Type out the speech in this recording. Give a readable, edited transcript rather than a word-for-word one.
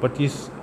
25